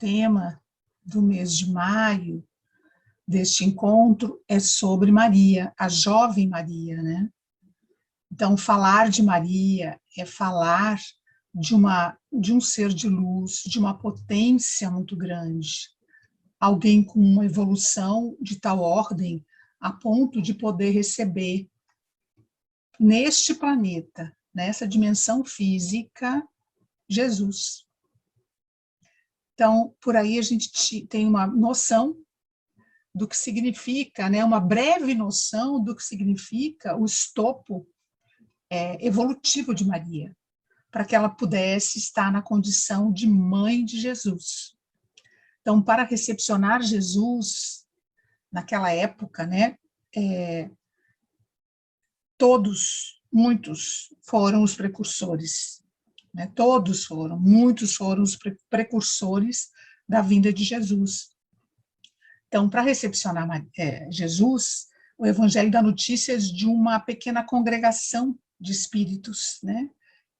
tema do mês de maio, deste encontro, é sobre Maria, a jovem Maria, né? Então, falar de Maria é falar de um ser de luz, de uma potência muito grande, alguém com uma evolução de tal ordem a ponto de poder receber neste planeta, nessa dimensão física, Jesus. Então, por aí a gente tem uma noção do que significa, né, uma breve noção do que significa o estopo evolutivo de Maria, para que ela pudesse estar na condição de mãe de Jesus. Então, para recepcionar Jesus, naquela época, né, muitos foram os precursores, né, muitos foram os precursores da vinda de Jesus. Então, para recepcionar Jesus, o Evangelho dá notícias de uma pequena congregação de espíritos, né,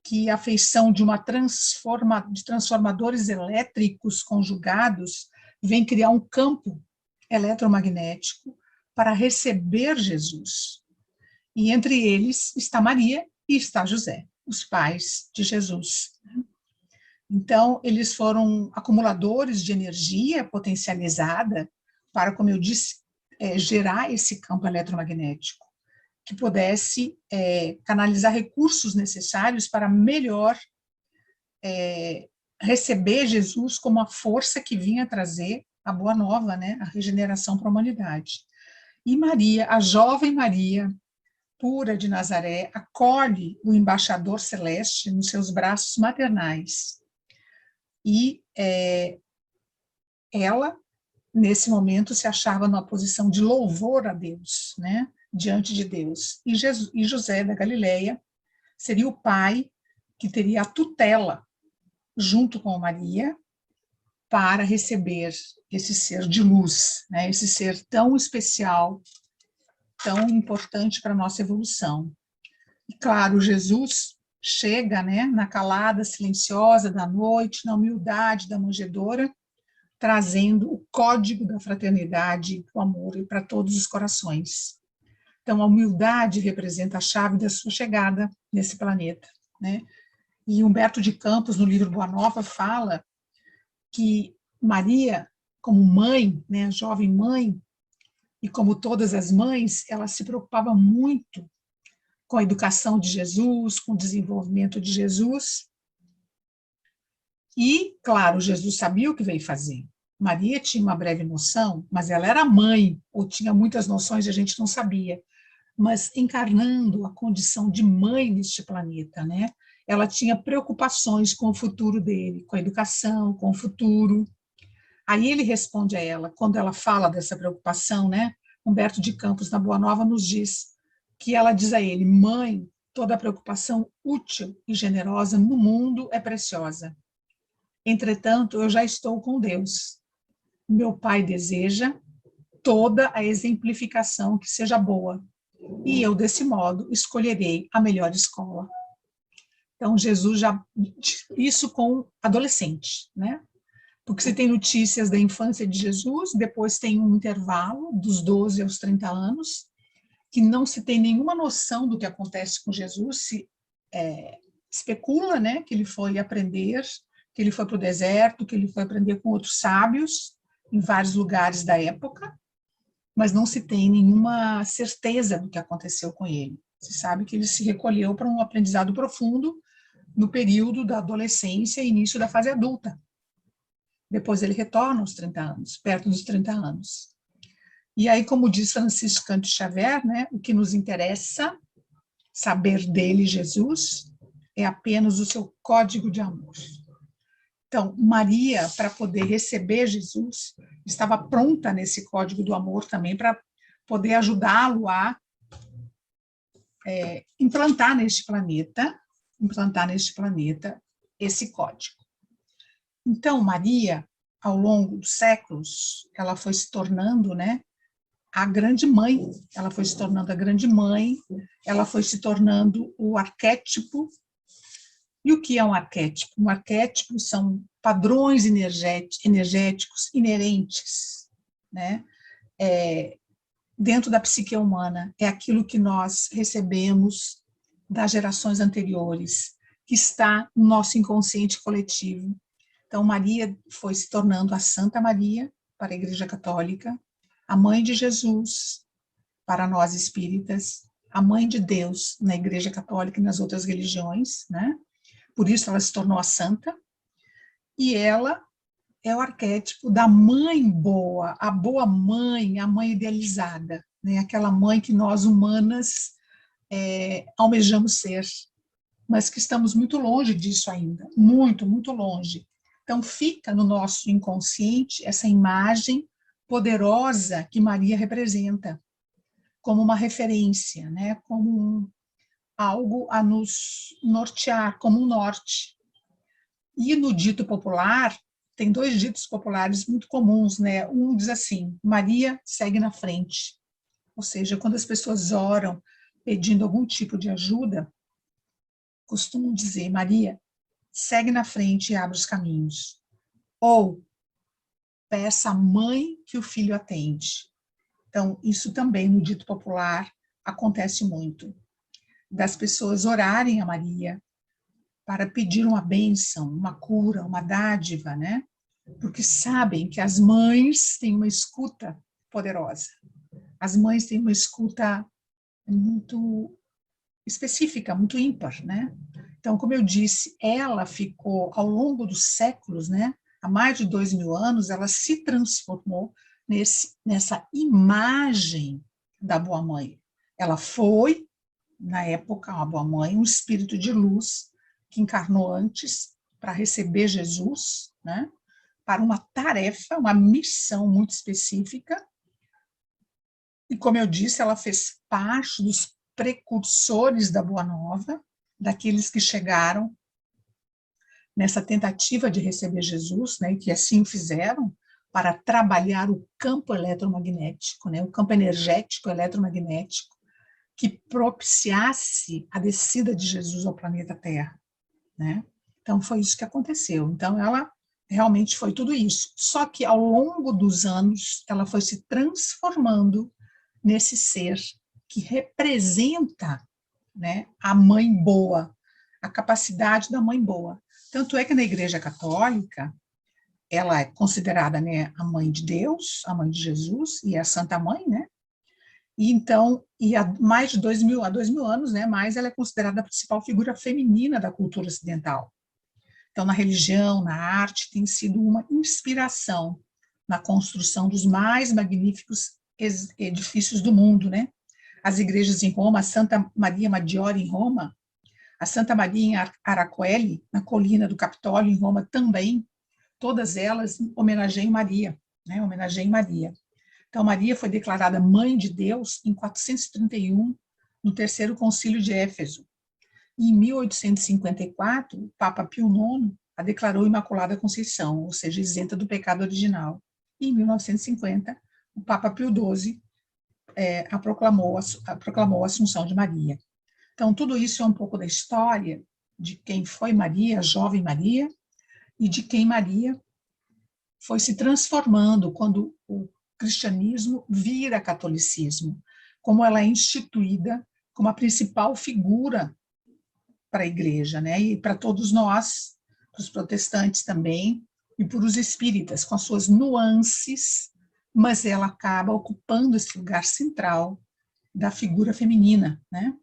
que a feição de de transformadores elétricos conjugados vem criar um campo eletromagnético para receber Jesus. E entre eles está Maria e está José, os pais de Jesus. Então, eles foram acumuladores de energia potencializada para, como eu disse, gerar esse campo eletromagnético, que pudesse canalizar recursos necessários para melhor receber Jesus como a força que vinha trazer a boa nova, né, a regeneração para a humanidade. E Maria, a jovem Maria, pura de Nazaré, acolhe o embaixador celeste nos seus braços maternais. E ela, nesse momento, se achava numa posição de louvor a Deus, né, diante de Deus. E José da Galileia seria o pai que teria a tutela, junto com Maria, para receber esse ser de luz, né, esse ser tão especial, tão importante para a nossa evolução. E, claro, Jesus chega, né, na calada silenciosa da noite, na humildade da manjedoura, trazendo o código da fraternidade, do amor para todos os corações. Então, a humildade representa a chave da sua chegada nesse planeta, né? E Humberto de Campos, no livro Boa Nova, fala que Maria, como mãe, né, jovem mãe, e como todas as mães, ela se preocupava muito com a educação de Jesus, com o desenvolvimento de Jesus. E, claro, Jesus sabia o que veio fazer. Maria tinha uma breve noção, mas ela era mãe, ou tinha muitas noções e a gente não sabia. Mas encarnando a condição de mãe neste planeta, né? Ela tinha preocupações com o futuro dele, com a educação, com o futuro. Aí ele responde a ela, quando ela fala dessa preocupação, né? Humberto de Campos, na Boa Nova, nos diz que ela diz a ele: mãe, toda preocupação útil e generosa no mundo é preciosa. Entretanto, eu já estou com Deus. Meu Pai deseja toda a exemplificação que seja boa, e eu, desse modo, escolherei a melhor escola. Então, Jesus já... Isso com adolescente, né? Porque você tem notícias da infância de Jesus, depois tem um intervalo dos 12 aos 30 anos, que não se tem nenhuma noção do que acontece com Jesus, se especula, né, que ele foi aprender, que ele foi para o deserto, que ele foi aprender com outros sábios, em vários lugares da época, mas não se tem nenhuma certeza do que aconteceu com ele. Se sabe que ele se recolheu para um aprendizado profundo no período da adolescência e início da fase adulta. Depois ele retorna aos 30 anos, perto dos 30 anos. E aí, como diz Francisco Canto Xavier, né, o que nos interessa saber dele, Jesus, é apenas o seu código de amor. Então, Maria, para poder receber Jesus, estava pronta nesse código do amor também para poder ajudá-lo a implantar neste planeta esse código. Então, Maria, ao longo dos séculos, ela foi se tornando, né, a grande mãe, ela foi se tornando a grande mãe, ela foi se tornando o arquétipo. E o que é um arquétipo? Um arquétipo são padrões energéticos inerentes, né? Dentro da psique humana, é aquilo que nós recebemos das gerações anteriores, que está no nosso inconsciente coletivo. Então, Maria foi se tornando a Santa Maria para a Igreja Católica, a Mãe de Jesus para nós espíritas, a Mãe de Deus na Igreja Católica e nas outras religiões, né? Por isso ela se tornou a Santa, e ela é o arquétipo da mãe boa, a boa mãe, a mãe idealizada, né? Aquela mãe que nós humanas almejamos ser, mas que estamos muito longe disso ainda, muito, muito longe. Então fica no nosso inconsciente essa imagem poderosa que Maria representa, como uma referência, né? Como algo a nos nortear, como um norte. E no dito popular, tem dois ditos populares muito comuns, né? Um diz assim: Maria segue na frente. Ou seja, quando as pessoas oram pedindo algum tipo de ajuda, costumam dizer: Maria, segue na frente e abre os caminhos. Ou peça à mãe que o filho atende. Então, isso também no dito popular acontece muito. Das pessoas orarem a Maria para pedir uma bênção, uma cura, uma dádiva, né? Porque sabem que as mães têm uma escuta poderosa. As mães têm uma escuta muito específica, muito ímpar, né? Então, como eu disse, ela ficou, ao longo dos séculos, né? Há mais de 2000 anos, ela se transformou nessa imagem da boa mãe. Ela foi, na época, uma boa mãe, um espírito de luz que encarnou antes para receber Jesus, né? Para uma tarefa, uma missão muito específica. E, como eu disse, ela fez parte dos precursores da Boa Nova, daqueles que chegaram nessa tentativa de receber Jesus, né, e que assim o fizeram, para trabalhar o campo eletromagnético, né, o campo energético eletromagnético, que propiciasse a descida de Jesus ao planeta Terra, né? Então, foi isso que aconteceu. Então, ela realmente foi tudo isso. Só que, ao longo dos anos, ela foi se transformando nesse ser que representa, né, a mãe boa, a capacidade da mãe boa. Tanto é que na Igreja Católica, ela é considerada, né, a mãe de Deus, a mãe de Jesus, e a Santa Mãe, né? E então, há mais de 2000 anos, né, mais ela é considerada a principal figura feminina da cultura ocidental. Então, na religião, na arte, tem sido uma inspiração na construção dos mais magníficos edifícios do mundo, né? As igrejas em Roma, a Santa Maria Maggiore em Roma, a Santa Maria em Aracoeli, na colina do Capitólio em Roma também, todas elas homenageiam Maria, né? Homenageiam Maria. Então, Maria foi declarada Mãe de Deus em 431, no Terceiro Concílio de Éfeso. E em 1854, o Papa Pio IX a declarou Imaculada Conceição, ou seja, isenta do pecado original. E em 1950, o Papa Pio XII proclamou a Assunção de Maria. Então, tudo isso é um pouco da história de quem foi Maria, a jovem Maria, e de quem Maria foi se transformando quando o cristianismo vira catolicismo, como ela é instituída como a principal figura para a igreja, né? E para todos nós, para os protestantes também, e para os espíritas, com as suas nuances, mas ela acaba ocupando esse lugar central da figura feminina, né?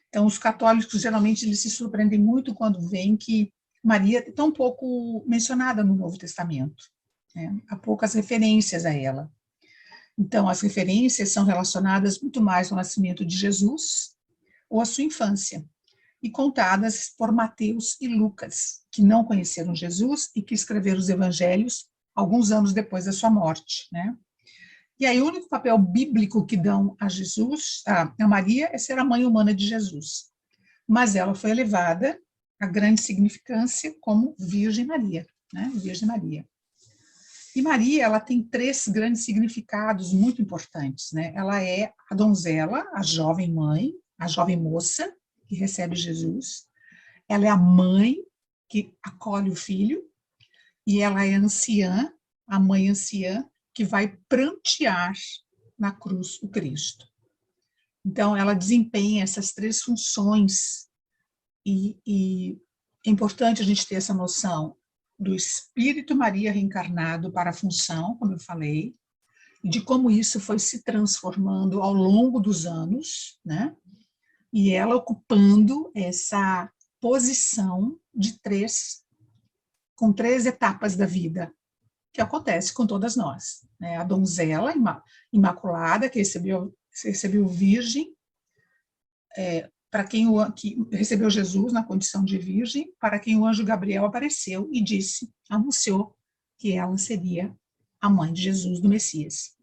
Então, os católicos, geralmente, eles se surpreendem muito quando veem que Maria é tão pouco mencionada no Novo Testamento, né? Há poucas referências a ela. Então, as referências são relacionadas muito mais ao nascimento de Jesus ou à sua infância, e contadas por Mateus e Lucas, que não conheceram Jesus e que escreveram os evangelhos alguns anos depois da sua morte, né? E aí o único papel bíblico que dão a Jesus, a Maria, é ser a mãe humana de Jesus. Mas ela foi elevada a grande significância como Virgem Maria, né? Virgem Maria. E Maria, ela tem três grandes significados muito importantes, né? Ela é a donzela, a jovem mãe, a jovem moça que recebe Jesus. Ela é a mãe que acolhe o filho. e ela é anciã, a mãe anciã, que vai prantear na cruz o Cristo. Então, ela desempenha essas três funções, e é importante a gente ter essa noção do Espírito Maria reencarnado para a função, como eu falei, e de como isso foi se transformando ao longo dos anos, né? E ela ocupando essa posição de com três etapas da vida, que acontece com todas nós, né? A donzela imaculada, que recebeu virgem, para quem que recebeu Jesus na condição de virgem, para quem o anjo Gabriel apareceu e anunciou que ela seria a mãe de Jesus, do Messias.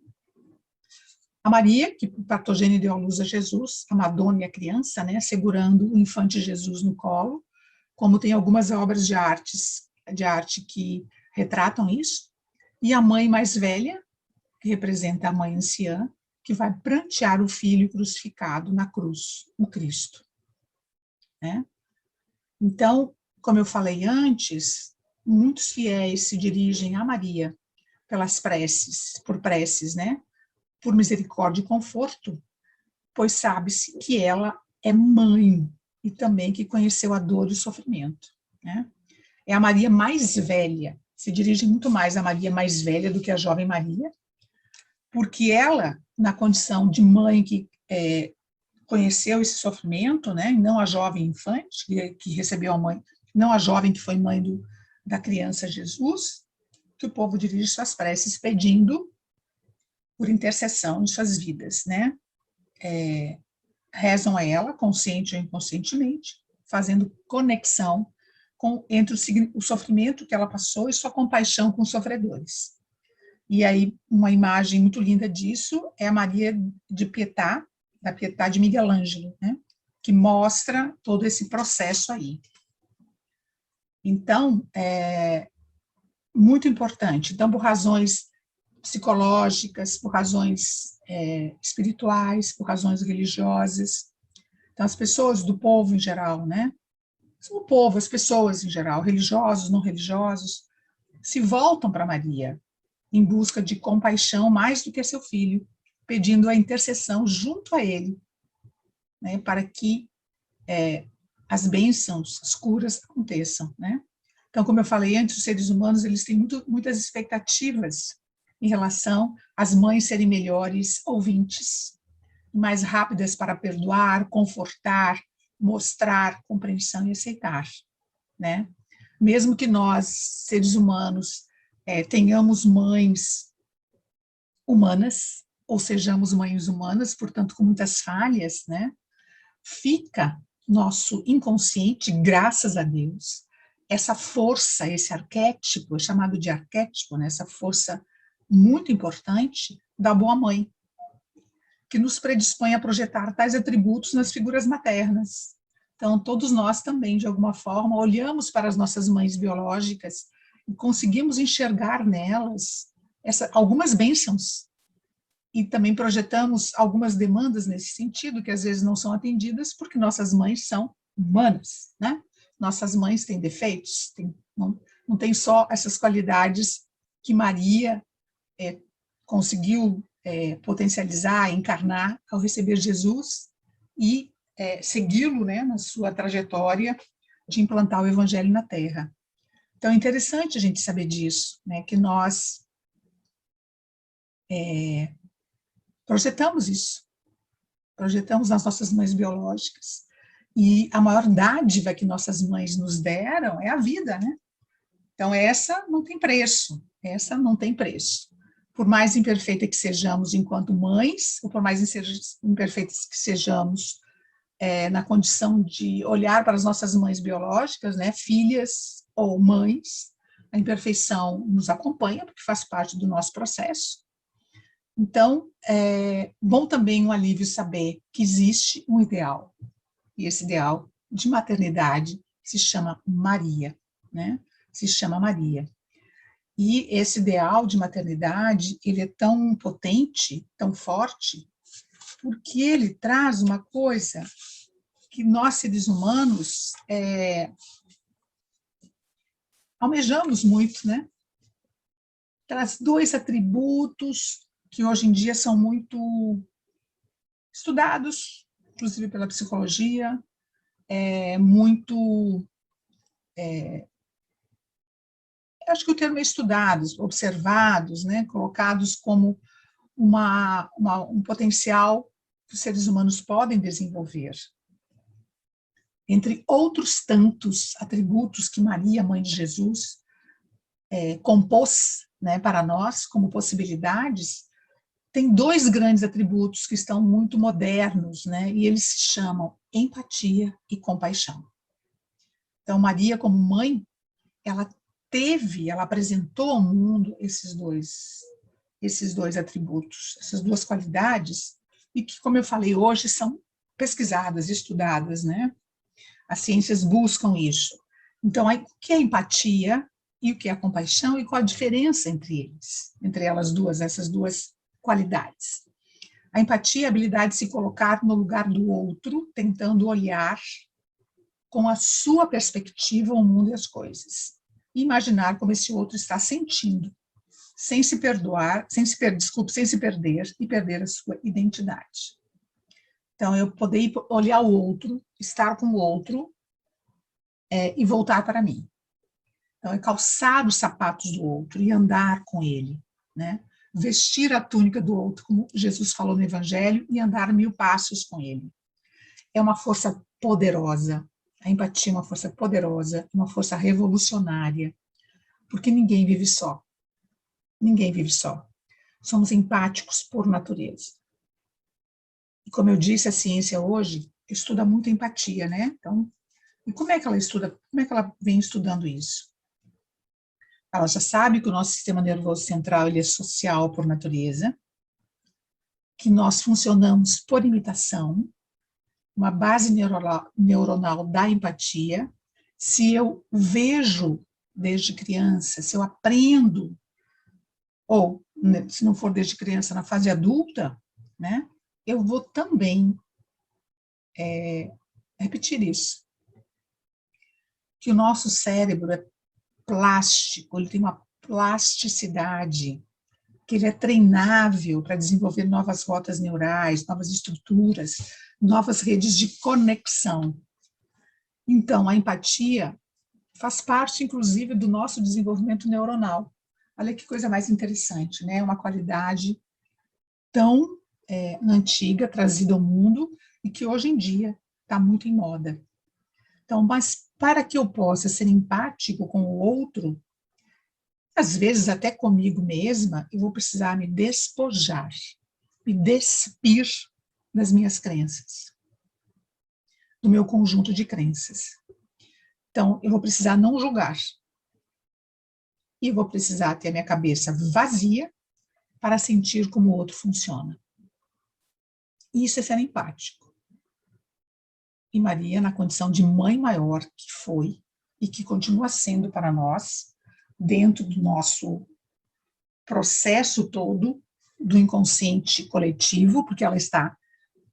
A Maria, que o patogênio deu à luz a Jesus, a Madonna e a criança, né, segurando o infante Jesus no colo, como tem algumas obras de arte que retratam isso, e a mãe mais velha, que representa a mãe anciã, que vai prantear o filho crucificado na cruz, o Cristo. Né? Então, como eu falei antes, muitos fiéis se dirigem a Maria por preces, né? Por misericórdia e conforto, pois sabe-se que ela é mãe e também que conheceu a dor e o sofrimento. Né? É a Maria mais velha, se dirige muito mais a Maria mais velha do que a jovem Maria, porque ela, na condição de mãe que conheceu esse sofrimento, né, e não a jovem infante, que recebeu a mãe, não a jovem que foi mãe da criança Jesus, que o povo dirige suas preces pedindo por intercessão de suas vidas, né? Rezam a ela, consciente ou inconscientemente, fazendo conexão entre o sofrimento que ela passou e sua compaixão com os sofredores. E aí, uma imagem muito linda disso é a Maria de Pietà, da Pietà de Miguel Ângelo, né? Que mostra todo esse processo aí. Então, muito importante. Então, por razões psicológicas, por razões espirituais, por razões religiosas. Então, as pessoas do povo em geral, né? O povo, as pessoas em geral, religiosos, não religiosos, se voltam para Maria em busca de compaixão mais do que seu filho, pedindo a intercessão junto a ele, né? Para que as bênçãos, as curas aconteçam, né? Então, como eu falei antes, os seres humanos, eles têm muitas expectativas em relação às mães serem melhores ouvintes, mais rápidas para perdoar, confortar, mostrar compreensão e aceitar, né? Mesmo que nós, seres humanos, tenhamos mães humanas, ou sejamos mães humanas, portanto, com muitas falhas, né? Fica nosso inconsciente, graças a Deus, essa força, esse arquétipo, chamado de arquétipo, né? Essa força muito importante da boa mãe, que nos predispõe a projetar tais atributos nas figuras maternas. Então, todos nós também, de alguma forma, olhamos para as nossas mães biológicas e conseguimos enxergar nelas algumas bênçãos, e também projetamos algumas demandas nesse sentido, que às vezes não são atendidas, porque nossas mães são humanas, né? Nossas mães têm defeitos, não tem só essas qualidades que Maria conseguiu potencializar, encarnar ao receber Jesus e segui-lo, né, na sua trajetória de implantar o Evangelho na Terra. Então, é interessante a gente saber disso, né, que nós projetamos isso, projetamos nas nossas mães biológicas, e a maior dádiva que nossas mães nos deram é a vida, né? Então, essa não tem preço, essa não tem preço. Por mais imperfeita que sejamos enquanto mães, ou por mais imperfeitas que sejamos na condição de olhar para as nossas mães biológicas, né, filhas ou mães, a imperfeição nos acompanha, porque faz parte do nosso processo. Então, é bom também um alívio saber que existe um ideal, e esse ideal de maternidade se chama Maria, né? Se chama Maria. E esse ideal de maternidade, ele é tão potente, tão forte, porque ele traz uma coisa que nós, seres humanos, almejamos muito, né? Traz dois atributos que hoje em dia são muito estudados, inclusive pela psicologia, acho que o termo é estudados, observados, né? Colocados como um potencial que os seres humanos podem desenvolver. Entre outros tantos atributos que Maria, mãe de Jesus, compôs, né, para nós como possibilidades, tem dois grandes atributos que estão muito modernos, né, e eles se chamam empatia e compaixão. Então, Maria, como mãe, ela apresentou ao mundo esses dois atributos, essas duas qualidades, e que, como eu falei hoje, são pesquisadas, estudadas, né? As ciências buscam isso. Então, aí, o que é empatia e o que é a compaixão e qual a diferença entre elas duas, essas duas qualidades? A empatia é a habilidade de se colocar no lugar do outro, tentando olhar com a sua perspectiva o mundo e as coisas. E imaginar como esse outro está sentindo, sem se perder e perder a sua identidade. Então, eu poder olhar o outro, estar com o outro e voltar para mim. Então, é calçar os sapatos do outro e andar com ele, né? Vestir a túnica do outro, como Jesus falou no Evangelho, e andar 1000 passos com ele. É uma força poderosa. A empatia é uma força poderosa, uma força revolucionária, porque ninguém vive só. Ninguém vive só. Somos empáticos por natureza. E como eu disse, a ciência hoje estuda muito empatia, né? Então, e como é que ela estuda? Como é que ela vem estudando isso? Ela já sabe que o nosso sistema nervoso central ele é social por natureza, que nós funcionamos por imitação, uma base neuronal da empatia. Se eu vejo desde criança, se eu aprendo, ou se não for desde criança, na fase adulta, né, eu vou também repetir isso. Que o nosso cérebro é plástico, ele tem uma plasticidade, que ele é treinável para desenvolver novas rotas neurais, novas estruturas, novas redes de conexão. Então, a empatia faz parte, inclusive, do nosso desenvolvimento neuronal. Olha que coisa mais interessante, né? Uma qualidade tão antiga, trazida ao mundo, e que hoje em dia está muito em moda. Então, mas para que eu possa ser empático com o outro, às vezes até comigo mesma, eu vou precisar me despojar, me despir das minhas crenças, do meu conjunto de crenças. Então, eu vou precisar não julgar. E eu vou precisar ter a minha cabeça vazia para sentir como o outro funciona. Isso é ser empático. E Maria, na condição de mãe maior que foi e que continua sendo para nós, dentro do nosso processo todo do inconsciente coletivo, porque ela está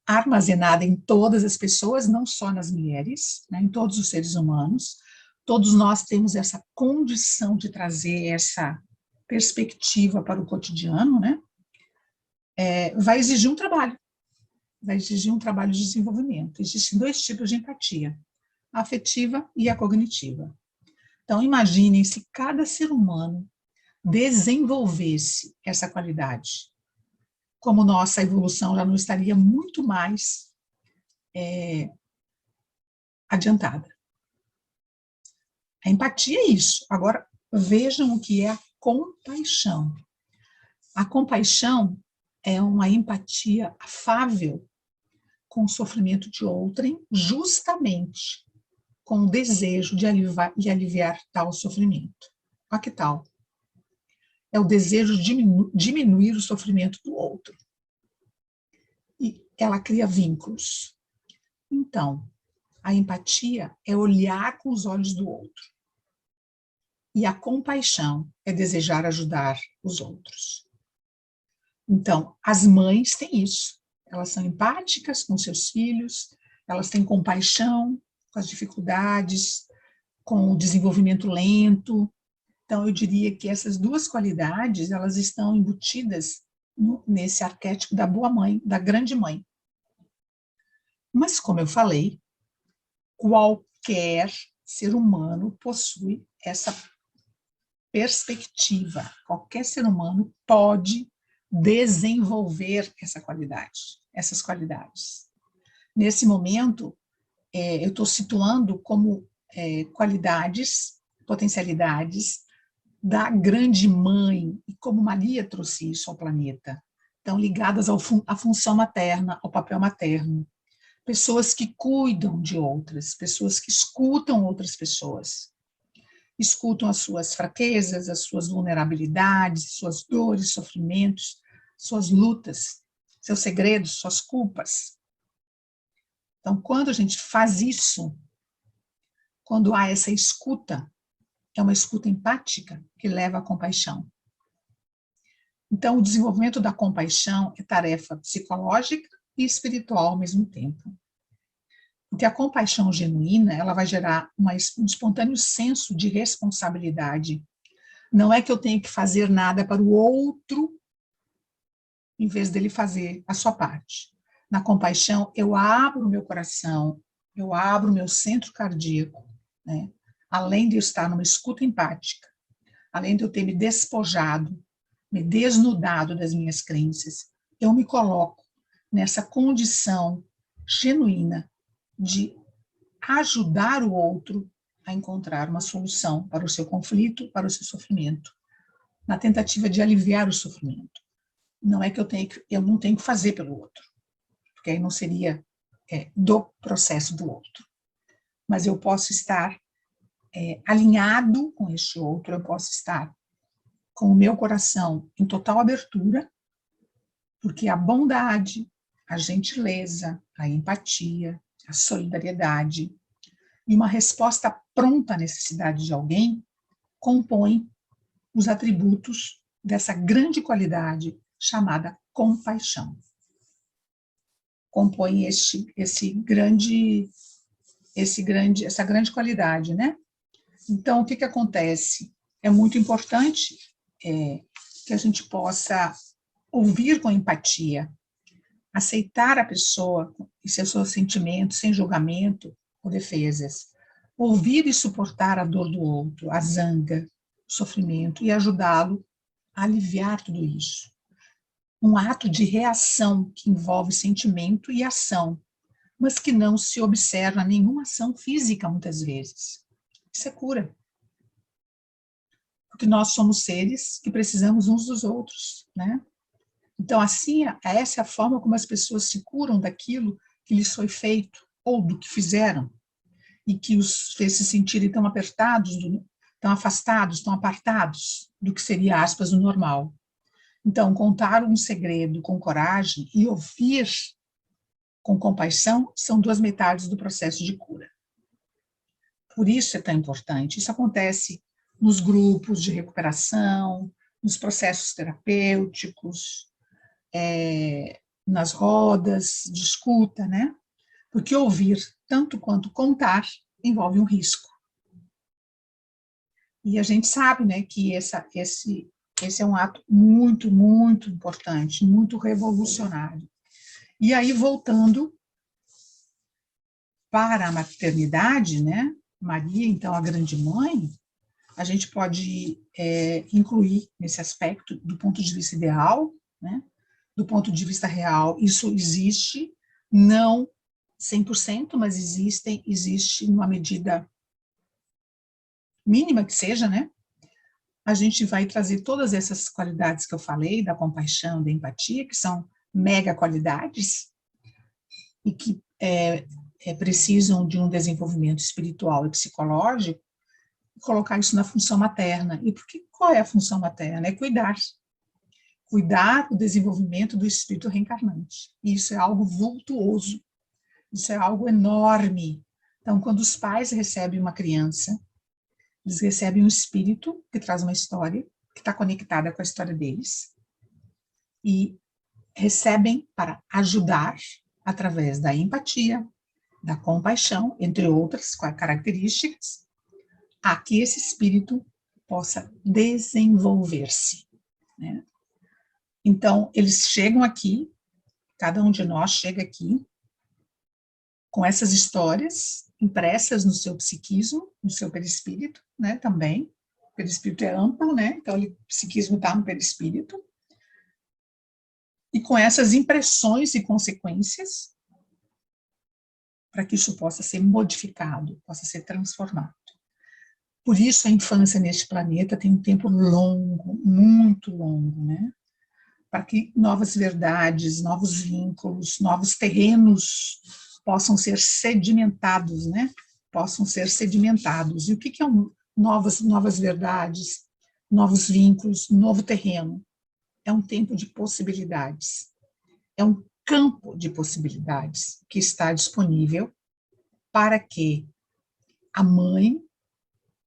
armazenada em todas as pessoas, não só nas mulheres, né, em todos os seres humanos. Todos nós temos essa condição de trazer essa perspectiva para o cotidiano, né? Vai exigir um trabalho de desenvolvimento. Existem dois tipos de empatia, a afetiva e a cognitiva. Então, imaginem se cada ser humano desenvolvesse essa qualidade, como nossa evolução já não estaria muito mais adiantada. A empatia é isso. Agora, vejam o que é a compaixão. A compaixão é uma empatia afável com o sofrimento de outrem, justamente com o desejo de aliviar tal sofrimento. Olha que tal? É o desejo de diminuir o sofrimento do outro. E ela cria vínculos. Então, a empatia é olhar com os olhos do outro. E a compaixão é desejar ajudar os outros. Então, as mães têm isso. Elas são empáticas com seus filhos, elas têm compaixão com as dificuldades, com o desenvolvimento lento, Então, eu diria que essas duas qualidades, elas estão embutidas nesse arquétipo da boa mãe, da grande mãe. Mas, como eu falei, qualquer ser humano possui essa perspectiva. Qualquer ser humano pode desenvolver essas qualidades. Nesse momento, eu estou situando como qualidades, potencialidades da grande mãe, e como Maria trouxe isso ao planeta. Então, ligadas à função materna, ao papel materno. Pessoas que cuidam de outras, pessoas que escutam outras pessoas. Escutam as suas fraquezas, as suas vulnerabilidades, suas dores, sofrimentos, suas lutas, seus segredos, suas culpas. Então, quando a gente faz isso, quando há essa escuta, é uma escuta empática que leva à compaixão. Então, o desenvolvimento da compaixão é tarefa psicológica e espiritual ao mesmo tempo. Porque a compaixão genuína, ela vai gerar um espontâneo senso de responsabilidade. Não é que eu tenho que fazer nada para o outro, em vez dele fazer a sua parte. Na compaixão, eu abro o meu coração, eu abro o meu centro cardíaco, né? Além de eu estar numa escuta empática, além de eu ter me despojado, me desnudado das minhas crenças, eu me coloco nessa condição genuína de ajudar o outro a encontrar uma solução para o seu conflito, para o seu sofrimento, na tentativa de aliviar o sofrimento. Não é que eu não tenho que fazer pelo outro, porque aí não seria do processo do outro. Mas eu posso estar alinhado com este outro, eu posso estar com o meu coração em total abertura, porque a bondade, a gentileza, a empatia, a solidariedade e uma resposta pronta à necessidade de alguém compõem os atributos dessa grande qualidade chamada compaixão. Compõe essa grande qualidade, né? Então, o que acontece? É muito importante que a gente possa ouvir com empatia, aceitar a pessoa e seus sentimentos, sem julgamento ou defesas, ouvir e suportar a dor do outro, a zanga, o sofrimento, e ajudá-lo a aliviar tudo isso. Um ato de reação que envolve sentimento e ação, mas que não se observa nenhuma ação física, muitas vezes. Isso é cura. Porque nós somos seres que precisamos uns dos outros, né? Então, assim, essa é a forma como as pessoas se curam daquilo que lhes foi feito, ou do que fizeram, e que os fez se sentirem tão apertados, tão afastados, tão apartados do que seria, aspas, o normal. Então, contar um segredo com coragem e ouvir com compaixão são duas metades do processo de cura. Por isso é tão importante. Isso acontece nos grupos de recuperação, nos processos terapêuticos, nas rodas de escuta, né? Porque ouvir, tanto quanto contar, envolve um risco. E a gente sabe, né, que esse é um ato muito, muito importante, muito revolucionário. E aí, voltando para a maternidade, né, Maria, então, a grande mãe, a gente pode incluir nesse aspecto, do ponto de vista ideal, né, do ponto de vista real, isso existe, não 100%, mas existe numa medida mínima que seja, né? A gente vai trazer todas essas qualidades que eu falei, da compaixão, da empatia, que são mega qualidades, e que precisam de um desenvolvimento espiritual e psicológico, e colocar isso na função materna. E qual é a função materna? É cuidar. Cuidar do desenvolvimento do espírito reencarnante. E isso é algo vultuoso, isso é algo enorme. Então, quando os pais recebem uma criança, eles recebem um espírito que traz uma história, que está conectada com a história deles, e recebem para ajudar, através da empatia, da compaixão, entre outras características, a que esse espírito possa desenvolver-se, né? Então, eles chegam aqui, cada um de nós chega aqui, com essas histórias impressas no seu psiquismo, no seu perispírito, né, também. O perispírito é amplo, né, então o psiquismo está no perispírito. E com essas impressões e consequências, para que isso possa ser modificado, possa ser transformado. Por isso a infância neste planeta tem um tempo longo, muito longo, né? Para que novas verdades, novos vínculos, novos terrenos possam ser sedimentados, né? Possam ser sedimentados. E o que são novas verdades, novos vínculos, novo terreno? É um tempo de possibilidades. É um campo de possibilidades que está disponível para que a mãe,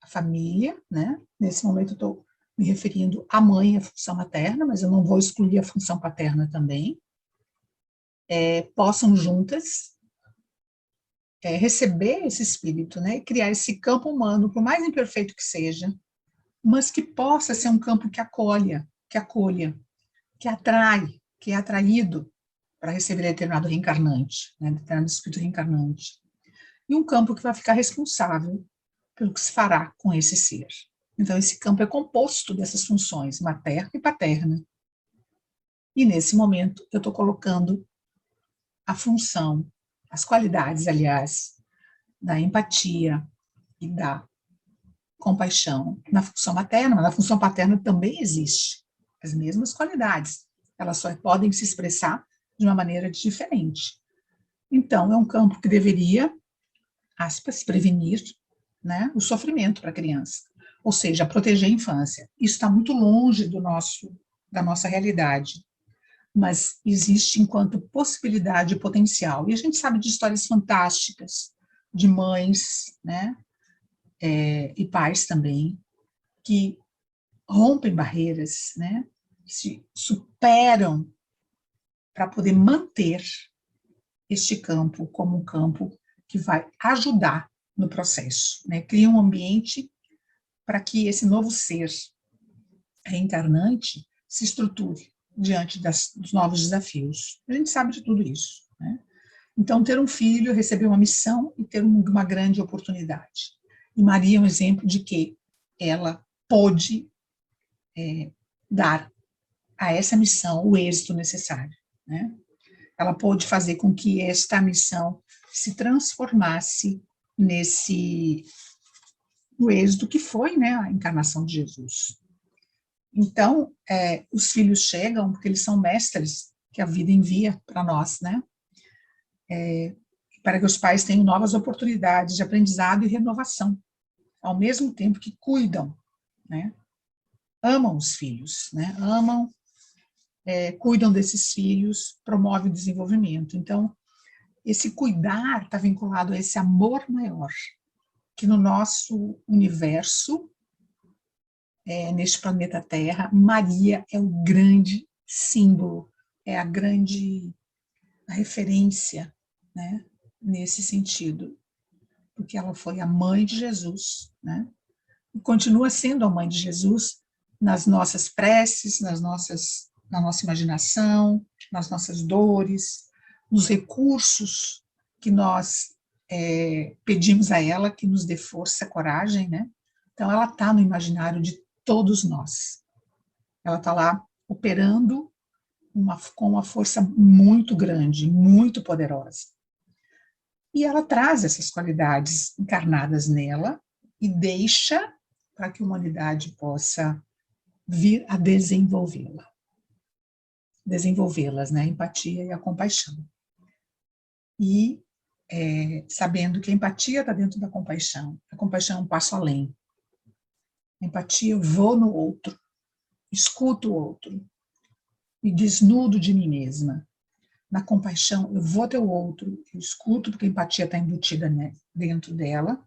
a família, né? Nesse momento eu estou me referindo à mãe, à função materna, mas eu não vou excluir a função paterna também, possam juntas receber esse espírito, né? E criar esse campo humano, por mais imperfeito que seja, mas que possa ser um campo que acolha, que atrai, que é atraído para receber determinado reencarnante, né? Determinado espírito reencarnante. E um campo que vai ficar responsável pelo que se fará com esse ser. Então, esse campo é composto dessas funções, materna e paterna. E, nesse momento, eu estou colocando a função, as qualidades, aliás, da empatia e da compaixão na função materna, mas na função paterna também existe as mesmas qualidades. Elas só podem se expressar de uma maneira diferente. Então, é um campo que deveria, aspas, prevenir, né, o sofrimento para a criança, ou seja, proteger a infância. Isso está muito longe da nossa realidade, mas existe enquanto possibilidade e potencial. E a gente sabe de histórias fantásticas de mães, né, e pais também, que rompem barreiras, né, se superam para poder manter este campo como um campo que vai ajudar no processo, né, cria um ambiente para que esse novo ser reencarnante se estruture diante dos novos desafios. A gente sabe de tudo isso, né? Então, ter um filho, receber uma missão e ter uma grande oportunidade. E Maria é um exemplo de que ela pôde dar a essa missão o êxito necessário, né? Ela pôde fazer com que esta missão se transformasse no êxito que foi, né, a encarnação de Jesus. Então, os filhos chegam porque eles são mestres que a vida envia para nós, né? Para que os pais tenham novas oportunidades de aprendizado e renovação, ao mesmo tempo que cuidam, né? Amam os filhos, né? Amam, cuidam desses filhos, promovem o desenvolvimento. Então, esse cuidar está vinculado a esse amor maior, que no nosso universo, neste planeta Terra, Maria é o grande símbolo, é a grande referência, né, nesse sentido, porque ela foi a mãe de Jesus, né, e continua sendo a mãe de Jesus nas nossas preces, na nossa imaginação, nas nossas dores, nos recursos que nós pedimos a ela que nos dê força, coragem, né? Então, ela está no imaginário de todos nós. Ela está lá operando com uma força muito grande, muito poderosa. E ela traz essas qualidades encarnadas nela e deixa para que a humanidade possa vir a desenvolvê-las, né? A empatia e a compaixão. E sabendo que a empatia está dentro da compaixão. A compaixão é um passo além. A empatia, eu vou no outro, escuto o outro, me desnudo de mim mesma. Na compaixão, eu vou até o outro, eu escuto, porque a empatia está embutida, né, dentro dela,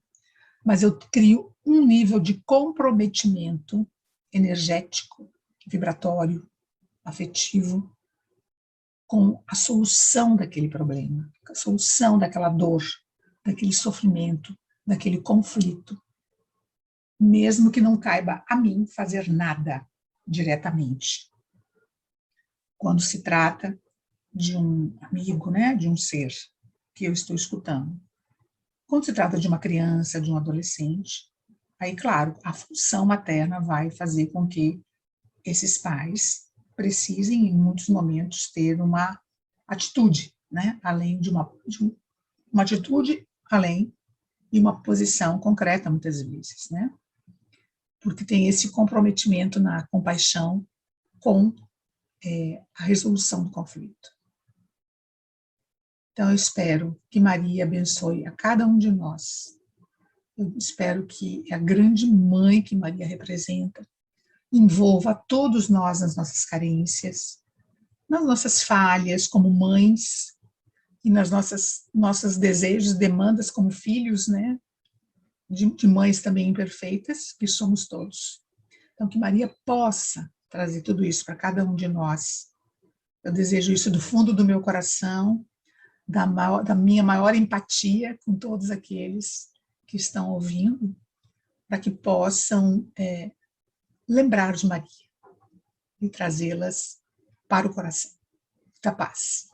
mas eu crio um nível de comprometimento energético, vibratório, afetivo, com a solução daquele problema, a solução daquela dor, daquele sofrimento, daquele conflito. mesmo que não caiba a mim fazer nada diretamente. Quando se trata de um amigo, né, de um ser que eu estou escutando. Quando se trata de uma criança, de um adolescente, aí, claro, a função materna vai fazer com que esses pais precisem, em muitos momentos, ter uma atitude, né, além de uma atitude, além de uma posição concreta, muitas vezes, né, porque tem esse comprometimento na compaixão com a resolução do conflito. Então, eu espero que Maria abençoe a cada um de nós. Eu espero que a grande mãe que Maria representa envolva todos nós nas nossas carências, nas nossas falhas como mães e nas nossos desejos e demandas como filhos, né? De mães também imperfeitas, que somos todos. Então, que Maria possa trazer tudo isso para cada um de nós. Eu desejo isso do fundo do meu coração, da minha maior empatia com todos aqueles que estão ouvindo, para que possam lembrar de Maria e trazê-las para o coração da paz.